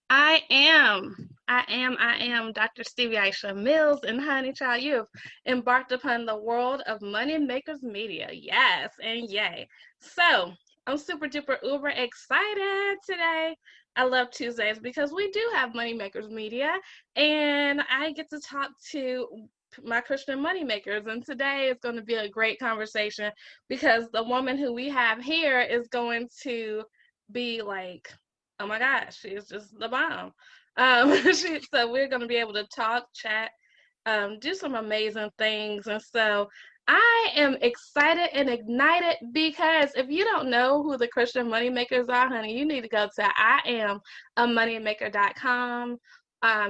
I am Dr. Stevie Aisha Mills, and honey child, you have embarked upon the world of Money Makers Media. Yes, and yay. So, I'm super duper uber excited today. I love Tuesdays because we do have Money Makers Media, and I get to talk to my Christian money makers. And today is going to be a great conversation because the woman who we have here is going to be like, oh my gosh, she's just the bomb. So we're going to be able to talk, chat, do some amazing things. And so I am excited and ignited because if you don't know who the Christian money makers are, honey, you need to go to IamAmoneymaker.com.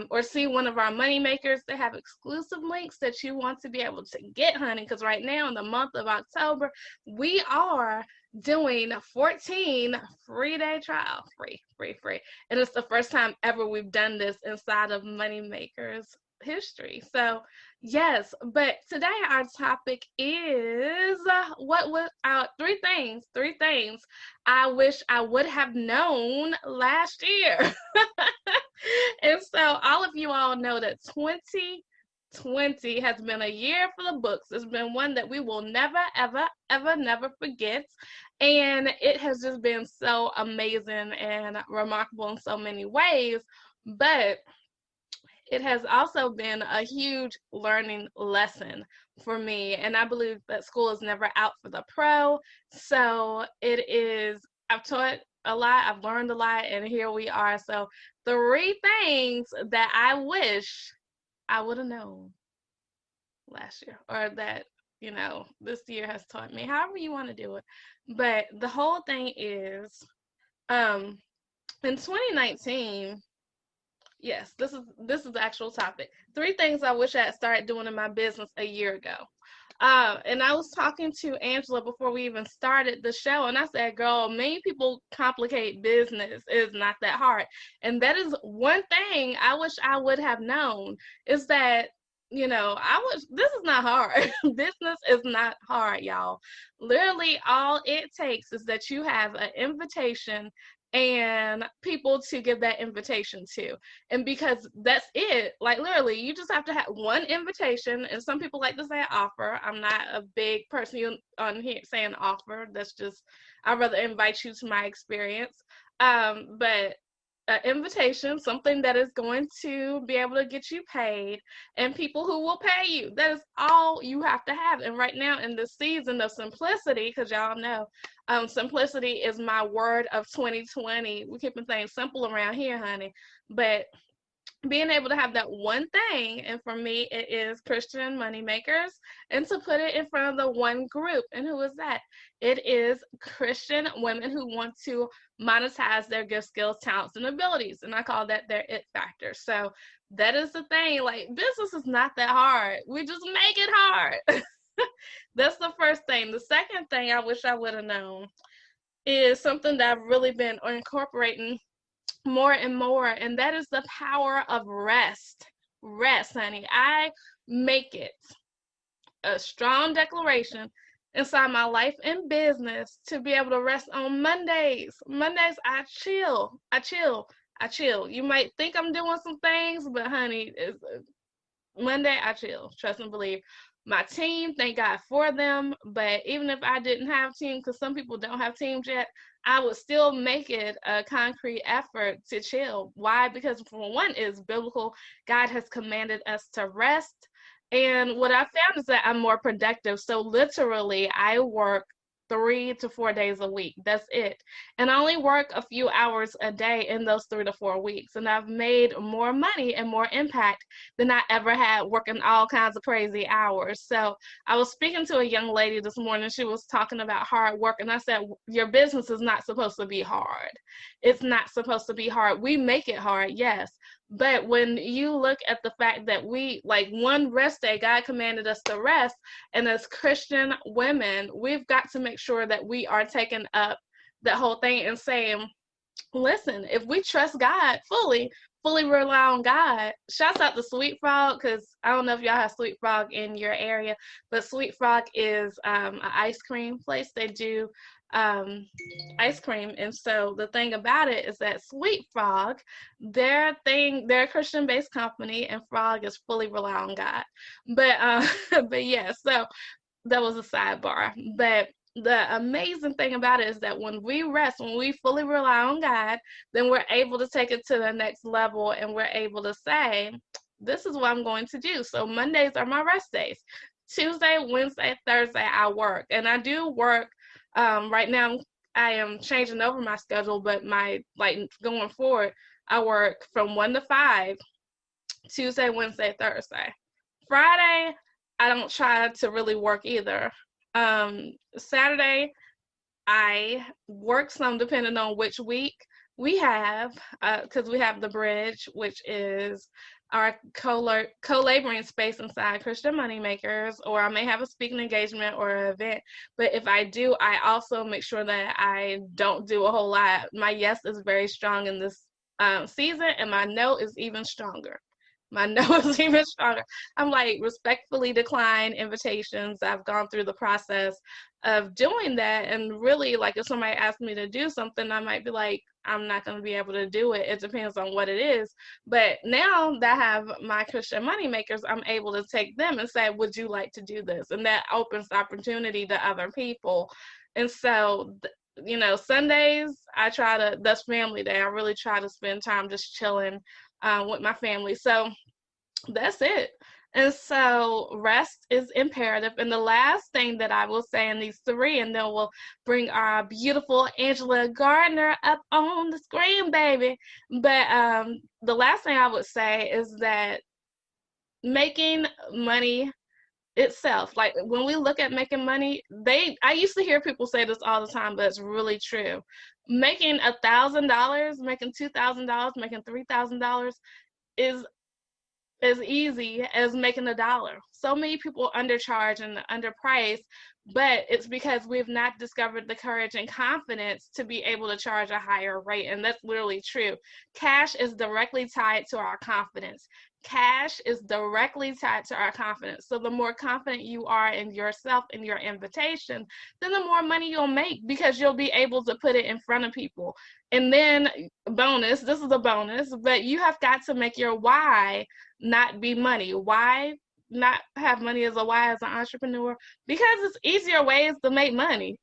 Or see one of our money makers. They have exclusive links that you want to be able to get, honey, because right now in the month of October, we are doing 14 free day trial, free. And it's the first time ever we've done this inside of Moneymakers history. So, yes, but today our topic is what was three things I wish I would have known last year. And so, all of you all know that 2020 has been a year for the books. It's been one that we will never, ever, ever, never forget. And it has just been so amazing and remarkable in so many ways. But it has also been a huge learning lesson for me. And I believe that school is never out for the pro. So it is, I've taught a lot, I've learned a lot, and here we are. So, three things that I wish I would have known last year, or that, this year has taught me, however you want to do it. But the whole thing is, um, in 2019, yes, this is the actual topic. Three things I wish I had started doing in my business a year ago. And I was talking to Angela before we even started the show, and I said, girl, many people complicate business. It's not that hard. And that is one thing I wish I would have known is that, this is not hard. Business is not hard, y'all. Literally, all it takes is that you have an invitation and people to give that invitation to. And because that's it, like literally, you just have to have one invitation. And some people like to say offer. I'm not a big person on here saying offer. That's just, I'd rather invite you to my experience. But an invitation, something that is going to be able to get you paid, and people who will pay you. That is all you have to have. And right now, in the season of simplicity, because y'all know, simplicity is my word of 2020. We keeping things simple around here, honey. But being able to have that one thing, and for me it is Christian money makers, and to put it in front of the one group. And who is that? It is Christian women who want to monetize their gifts, skills, talents, and abilities, and I call that their it factor. So that is the thing, like business is not that hard, we just make it hard. That's the first thing. The second thing I wish I would have known is something that I've really been incorporating more and more, and that is the power of rest. Rest, honey. I make it a strong declaration inside my life and business to be able to rest on Mondays. Mondays, I chill. I chill. You might think I'm doing some things, but honey, it's Monday, I chill. Trust and believe. My team, thank God for them. But even if I didn't have team, because some people don't have teams yet, I would still make it a concrete effort to chill. Why? Because for one, it's biblical. God has commanded us to rest. And what I found is that I'm more productive. So literally, I work 3 to 4 days a week. That's it. And I only work a few hours a day in those 3 to 4 weeks. And I've made more money and more impact than I ever had working all kinds of crazy hours. So I was speaking to a young lady this morning. She was talking about hard work. And I said, your business is not supposed to be hard. It's not supposed to be hard. We make it hard, yes. But when you look at the fact that we, like one rest day, God commanded us to rest. And as Christian women, we've got to make sure that we are taking up that whole thing and saying, listen, if we trust God fully rely on God. Shouts out to Sweet Frog, because I don't know if y'all have Sweet Frog in your area, but Sweet Frog is an ice cream place. They do ice cream. And so the thing about it is that Sweet Frog, they're a Christian based company, and Frog is fully rely on God. But but yeah, so that was a sidebar. But the amazing thing about it is that when we rest, when we fully rely on God, then we're able to take it to the next level, and we're able to say, this is what I'm going to do. So Mondays are my rest days. Tuesday, Wednesday, Thursday, I work. And I do work. Right now, I am changing over my schedule, but my, like, going forward, I work from 1 to 5, Tuesday, Wednesday, Thursday. Friday, I don't try to really work either. Saturday, I work some depending on which week we have, because we have the bridge, which is our co-laboring space inside Christian Moneymakers, or I may have a speaking engagement or an event. But if I do, I also make sure that I don't do a whole lot. My yes is very strong in this season, and my no is even stronger. My no is even stronger. I'm like, respectfully decline invitations. I've gone through the process of doing that. And really, like, if somebody asks me to do something, I might be like, I'm not going to be able to do it. It depends on what it is. But now that I have my Christian money makers, I'm able to take them and say, would you like to do this? And that opens the opportunity to other people. And so, you know, Sundays, that's family day. I really try to spend time just chilling with my family. So that's it. And so rest is imperative. And the last thing that I will say in these three, and then we'll bring our beautiful Angela Gardner up on the screen, baby. But the last thing I would say is that making money itself, like when we look at making money, I used to hear people say this all the time, but it's really true. Making $1,000, making $2,000, making $3,000 is as easy as making $1. So many people undercharge and underprice, but it's because we've not discovered the courage and confidence to be able to charge a higher rate. And that's literally true. Cash is directly tied to our confidence. Cash is directly tied to our confidence. So the more confident you are in yourself and your invitation, then the more money you'll make, because you'll be able to put it in front of people. And then bonus, this is a bonus, but you have got to make your why not be money. Why not have money as a why as an entrepreneur? Because it's easier ways to make money.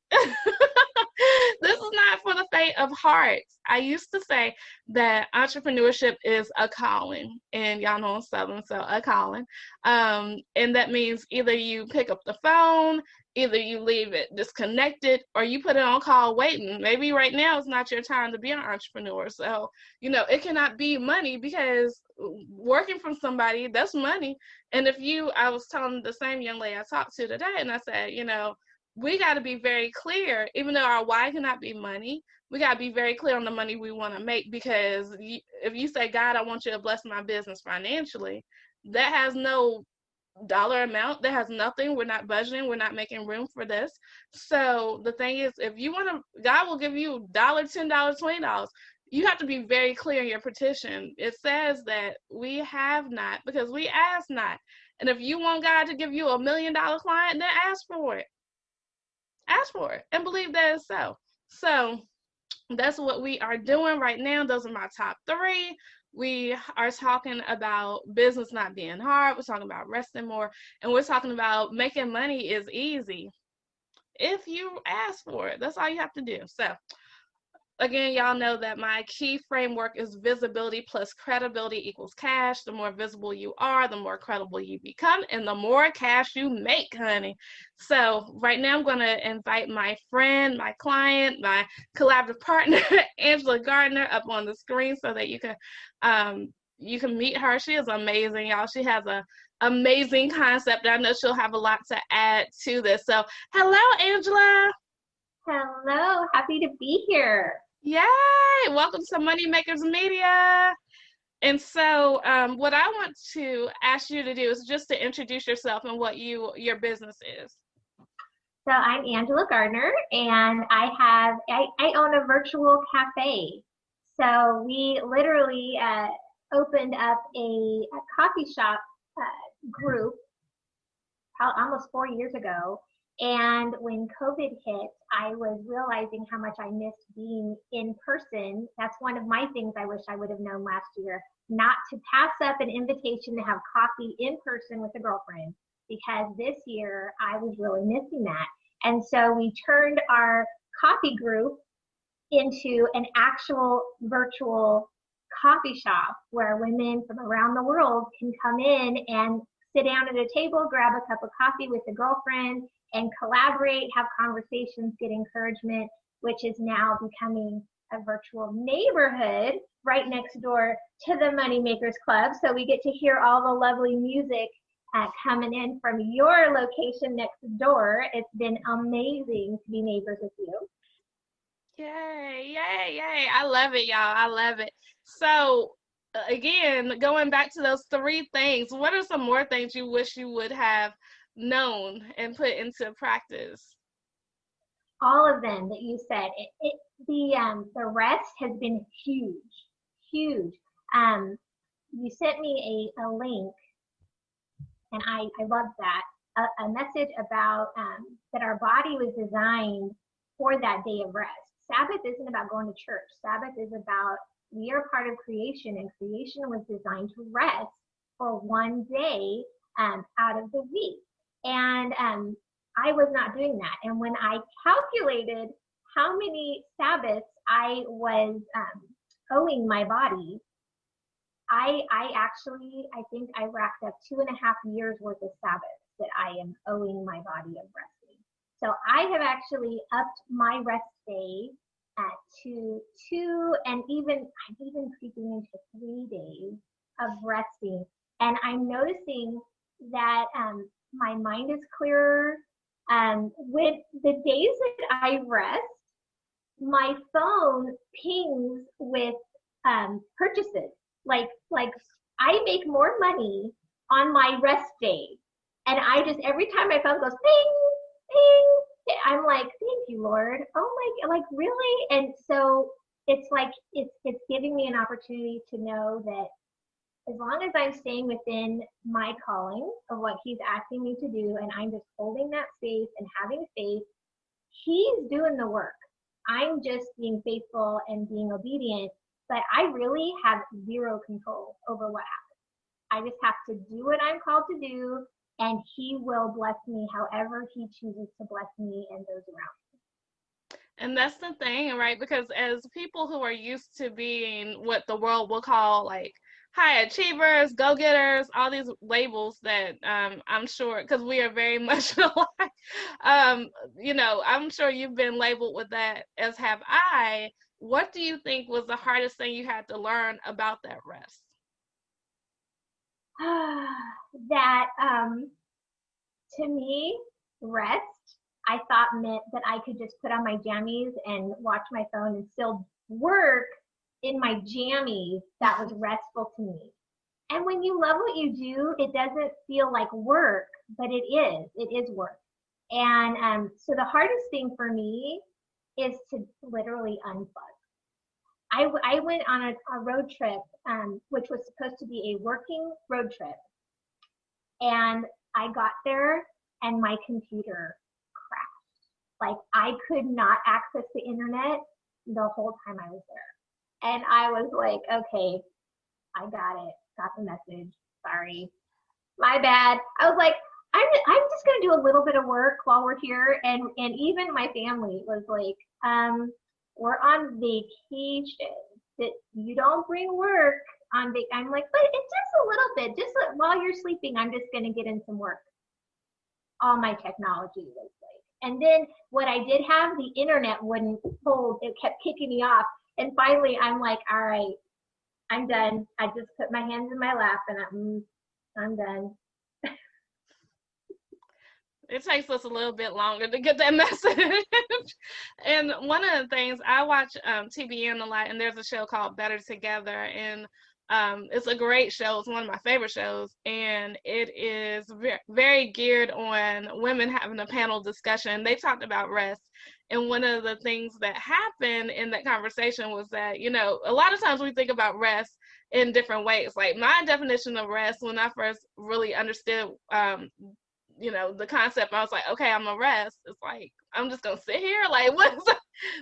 This is not for the faint of heart. I used to say that entrepreneurship is a calling, and y'all know I'm Southern, so a calling. And that means either you pick up the phone, either you leave it disconnected, or you put it on call waiting. Maybe right now is not your time to be an entrepreneur. So, you know, it cannot be money, because working from somebody, that's money. And I was telling the same young lady I talked to today, and I said, you know, we got to be very clear, even though our why cannot be money, we got to be very clear on the money we want to make. Because if you say, God, I want you to bless my business financially, that has no dollar amount, that has nothing. We're not budgeting, we're not making room for this. So the thing is, if you want to, God will give you $1, $10, $20. You have to be very clear in your petition. It says that we have not because we ask not. And if you want God to give you $1 million client, then ask for it. Ask for it and believe that it's so. So that's what we are doing right now. Those are my top three. We are talking about business not being hard. We're talking about resting more. And we're talking about making money is easy if you ask for it. That's all you have to do. So again, y'all know that my key framework is visibility plus credibility equals cash. The more visible you are, the more credible you become, and the more cash you make, honey. So right now I'm going to invite my friend, my client, my collaborative partner, Angela Gardner, up on the screen so that you can meet her. She is amazing, y'all. She has a amazing concept. I know she'll have a lot to add to this. So hello, Angela. Hello, happy to be here. Yay! Welcome to Moneymakers Media. And so what I want to ask you to do is just to introduce yourself and what your business is. So I'm Angela Gardner, and I own a virtual cafe. So we literally opened up a coffee shop group almost 4 years ago. And when COVID hit, I was realizing how much I missed being in person. That's one of my things I wish I would have known last year, not to pass up an invitation to have coffee in person with a girlfriend, because this year I was really missing that. And so we turned our coffee group into an actual virtual coffee shop where women from around the world can come in and sit down at a table, grab a cup of coffee with a girlfriend, and collaborate, have conversations, get encouragement, which is now becoming a virtual neighborhood right next door to the Moneymakers Club. So we get to hear all the lovely music coming in from your location next door. It's been amazing to be neighbors with you. Yay, yay, yay. I love it, y'all. I love it. So, again, going back to those three things, what are some more things you wish you would have known and put into practice? All of them that you said. The rest has been huge, huge. You sent me a link, and I love that. A message about that our body was designed for that day of rest. Sabbath isn't about going to church. Sabbath is about we are part of creation, and creation was designed to rest for one day out of the week. And I was not doing that. And when I calculated how many Sabbaths I was owing my body, I think I racked up 2.5 years worth of Sabbaths that I am owing my body of resting. So I have actually upped my rest day to 2, and I'm even creeping into 3 days of resting. And I'm noticing that my mind is clearer. With the days that I rest, my phone pings with purchases. Like I make more money on my rest day, and I just every time my phone goes ping, ping, I'm like, thank you, Lord. Oh my, like really? And so it's like it's giving me an opportunity to know that as long as I'm staying within my calling of what He's asking me to do, and I'm just holding that space and having faith, He's doing the work. I'm just being faithful and being obedient, but I really have zero control over what happens. I just have to do what I'm called to do, and He will bless me however He chooses to bless me and those around me. And that's the thing, right? Because as people who are used to being what the world will call like high achievers, go-getters, all these labels that I'm sure, because we are very much alike, I'm sure you've been labeled with that, as have I. What do you think was the hardest thing you had to learn about that rest? That to me, rest, I thought meant that I could just put on my jammies and watch my phone and still work in my jammies. That was restful to me. And when you love what you do, it doesn't feel like work, but it is work. And so the hardest thing for me is to literally unplug. I went on a road trip, which was supposed to be a working road trip. And I got there and my computer crashed. Like I could not access the internet the whole time I was there. And I was like, okay, I got it. Got the message. Sorry. My bad. I was like, I'm just going to do a little bit of work while we're here. And even my family was like, we're on vacation. That you don't bring work on vacation. I'm like, but it's just a little bit. Just while you're sleeping, I'm just going to get in some work. All my technology was like. And then what I did have, the internet wouldn't hold. It kept kicking me off. And finally, I'm like, all right, I'm done. I just put my hands in my lap and I'm done. It takes us a little bit longer to get that message. And one of the things, I watch TBN a lot, and there's a show called Better Together, and it's a great show. It's one of my favorite shows, and it is very geared on women having a panel discussion. They talked about rest, and one of the things that happened in that conversation was that, a lot of times we think about rest in different ways. Like my definition of rest, when I first really understood the concept, I was like, okay, I'm gonna rest. It's like, I'm just gonna sit here. Like,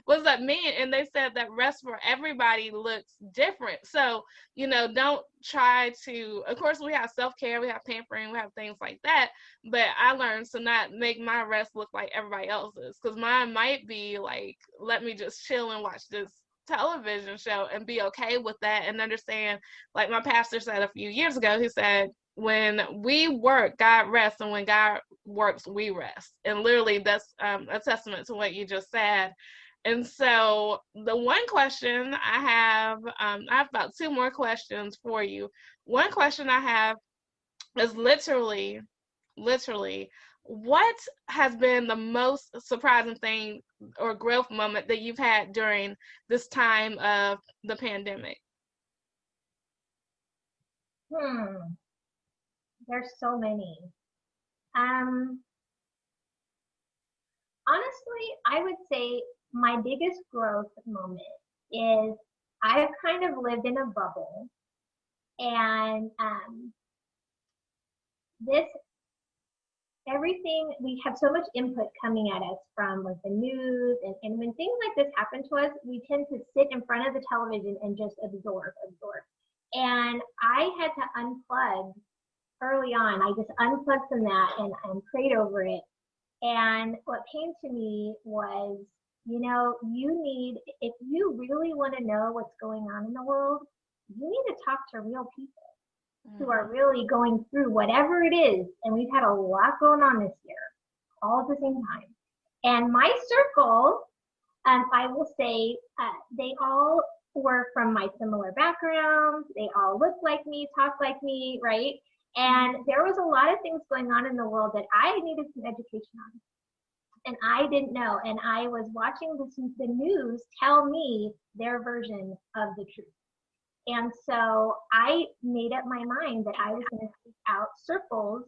what's that mean? And they said that rest for everybody looks different. So, don't try to, of course, we have self-care, we have pampering, we have things like that. But I learned to not make my rest look like everybody else's, because mine might be like, let me just chill and watch this television show and be okay with that, and understand, like my pastor said a few years ago, he said, when we work, God rests, and when God works, we rest. And literally, that's a testament to what you just said. And so the one question I have about two more questions for you. One question I have is literally, what has been the most surprising thing or growth moment that you've had during this time of the pandemic? There's so many. Honestly, I would say my biggest growth moment is I've kind of lived in a bubble, and this everything, we have so much input coming at us from like the news, and when things like this happen to us, we tend to sit in front of the television and just absorb. And I had to unplug early on. I just unplugged from that and prayed over it. And what came to me was, if you really want to know what's going on in the world, you need to talk to real people who are really going through whatever it is. And we've had a lot going on this year, all at the same time. And my circle, I will say, they all were from my similar backgrounds. They all look like me, talk like me, right? And there was a lot of things going on in the world that I needed some education on. And I didn't know. And I was watching the news tell me their version of the truth. And so I made up my mind that I was going to seek out circles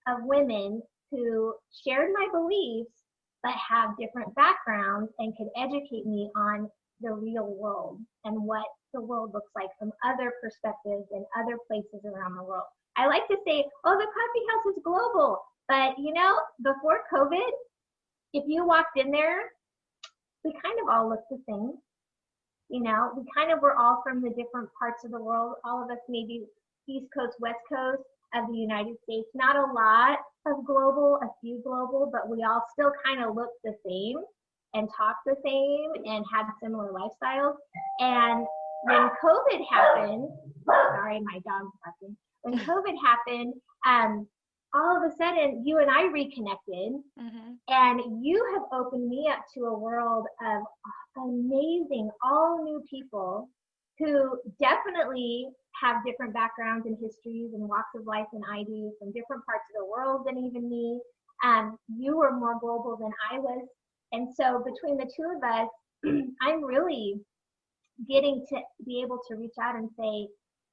of women who shared my beliefs, but have different backgrounds and could educate me on the real world and what the world looks like from other perspectives and other places around the world. I like to say, oh, the coffee house is global. But, before COVID, if you walked in there, we kind of all looked the same. We kind of were all from the different parts of the world. All of us maybe East Coast, West Coast of the United States. Not a lot of global, a few global, but we all still kind of looked the same and talked the same and had similar lifestyles. And when COVID happened, sorry, my dog's barking. When COVID happened, all of a sudden you and I reconnected, and you have opened me up to a world of amazing, all new people who definitely have different backgrounds and histories and walks of life than I do, from different parts of the world than even me. You were more global than I was. And so between the two of us, I'm really getting to be able to reach out and say,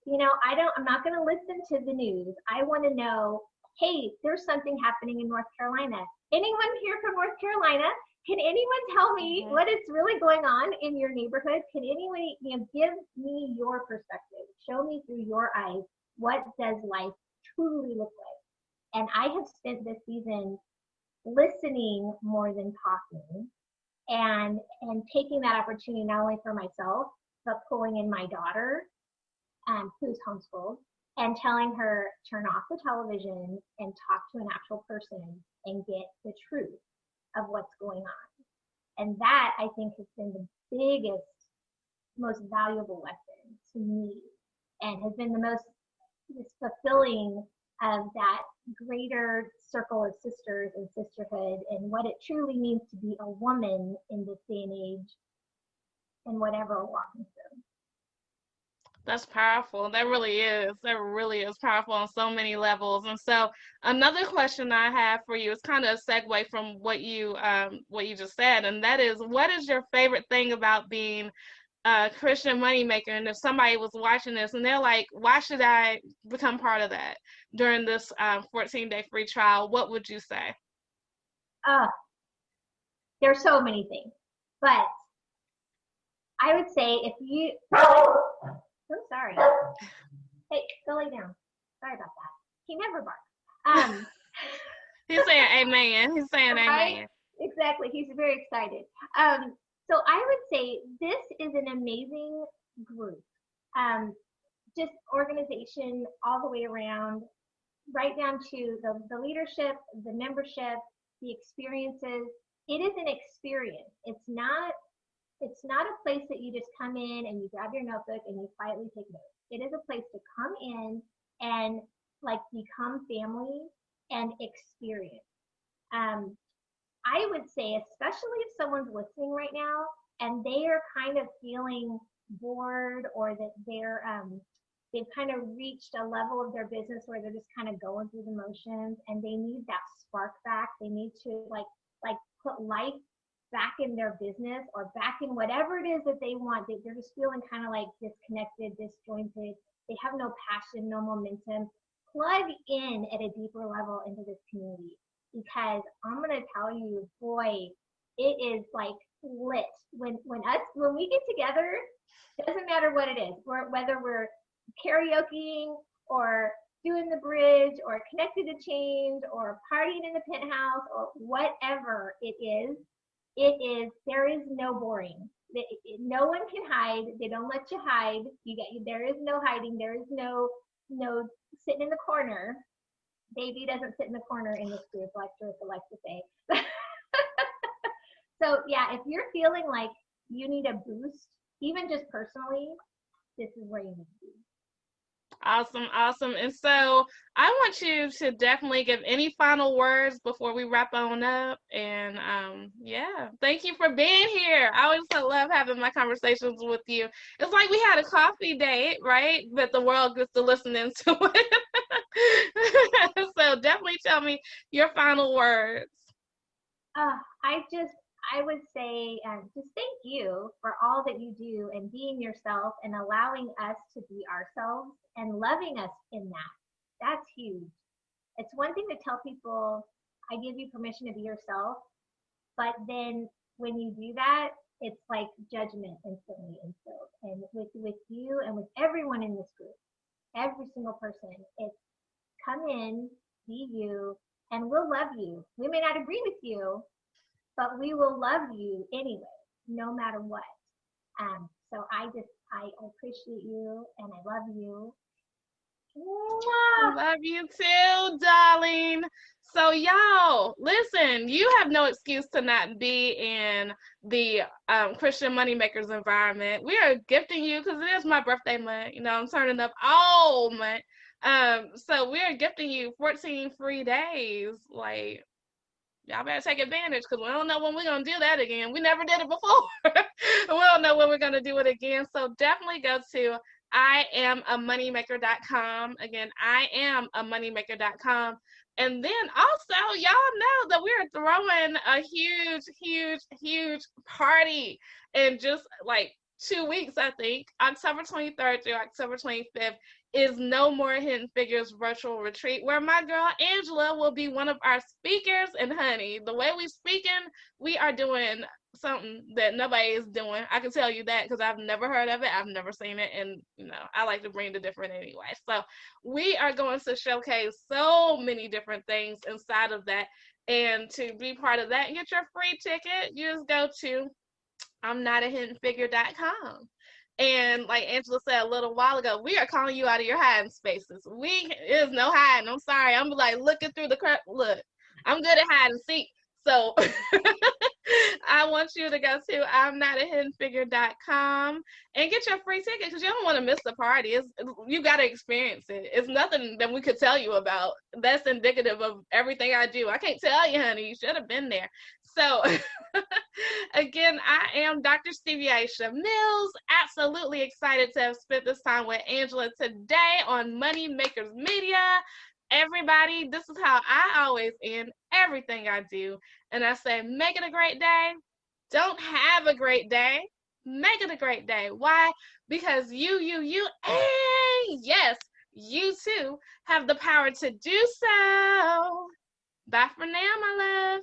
I'm not going to listen to the news. I want to know, hey, there's something happening in North Carolina. Anyone here from North Carolina? Can anyone tell me what is really going on in your neighborhood? Can anyone, give me your perspective? Show me through your eyes, what does life truly look like? And I have spent this season listening more than talking, and taking that opportunity not only for myself, but pulling in my daughter, who's homeschooled, and telling her, turn off the television and talk to an actual person and get the truth of what's going on. And that, I think, has been the biggest, most valuable lesson to me, and has been the most fulfilling of that greater circle of sisters and sisterhood, and what it truly means to be a woman in this day and age, and whatever we're walking through. That's powerful. That really is. That really is powerful on so many levels. And so another question I have for you is kind of a segue from what you just said, and that is, what is your favorite thing about being a Christian moneymaker? And if somebody was watching this and they're like, why should I become part of that during this 14-day free trial, what would you say? There's so many things, but I would say if you, I'm sorry. Hey, go lay down. Sorry about that. He never barks. He's saying amen. He's saying Right? amen. Exactly. He's very excited. So I would say this is an amazing group. Um, just organization all the way around, right down to the leadership, the membership, the experiences. It is an experience. It's not a place that you just come in and you grab your notebook and you quietly take notes. It is a place to come in and like become family and experience. Um, I would say, especially if someone's listening right now and they are kind of feeling bored or that they've kind of reached a level of their business where they're just kind of going through the motions and they need that spark back. They need to like put life back in their business or back in whatever it is that they want. They're just feeling kind of like disconnected, disjointed. They have no passion, no momentum. Plug in at a deeper level into this community because I'm gonna tell you, boy, it is like lit when we get together. Doesn't matter what it is, whether we're karaokeing or doing the bridge or connected to change or partying in the penthouse or whatever there is no boring. No one can hide. They don't let you hide. There is no hiding. There is no sitting in the corner. Baby doesn't sit in the corner in this group, like Teresa likes to say. So yeah, if you're feeling like you need a boost, even just personally, this is where you need to be. Awesome, awesome. And so I want you to definitely give any final words before we wrap on up. And yeah, thank you for being here. I always love having my conversations with you. It's like we had a coffee date, right? But the world gets to listen into it. So definitely tell me your final words. I would say just thank you for all that you do and being yourself and allowing us to be ourselves and loving us in that. That's huge. It's one thing to tell people, I give you permission to be yourself, but then when you do that, it's like judgment instantly instilled. And with you and with everyone in this group, every single person, it's come in, be you, and we'll love you. We may not agree with you, but we will love you anyway, no matter what. So I appreciate you and I love you. I love you too, darling. So y'all, listen, you have no excuse to not be in the Christian Moneymakers environment. We are gifting you because it is my birthday month. You know, I'm turning up all month. So we are gifting you 14 free days. Like, y'all better take advantage because we don't know when we're going to do that again. We never did it before. We don't know when we're going to do it again. So definitely go to IamAmoneymaker.com. Again, IamAmoneymaker.com. And then also, y'all know that we are throwing a huge, huge, huge party in just like 2 weeks, I think. October 23rd through October 25th is No More Hidden Figures virtual retreat, where my girl Angela will be one of our speakers. And honey, the way we speaking, we are doing something that nobody is doing. I can tell you that because I've never heard of it. I've never seen it. And, you know, I like to bring the different anyway. So we are going to showcase so many different things inside of that. And to be part of that and get your free ticket, you just go to I'mNotAHiddenFigure.com. And like Angela said a little while ago, we are calling you out of your hiding spaces. There's no hiding. I'm sorry. I'm like looking through the crap. Look, I'm good at hide and seek. So I want you to go to I'mNotAHiddenFigure.com and get your free ticket because you don't want to miss the party. You got to experience it. It's nothing that we could tell you about. That's indicative of everything I do. I can't tell you, honey. You should have been there. So again, I am Dr. Stevie Aisha Mills. Absolutely excited to have spent this time with Angela today on Money Makers Media. Everybody, this is how I always end everything I do. And I say, make it a great day. Don't have a great day. Make it a great day. Why? Because you, and yes, you too have the power to do so. Bye for now, my love.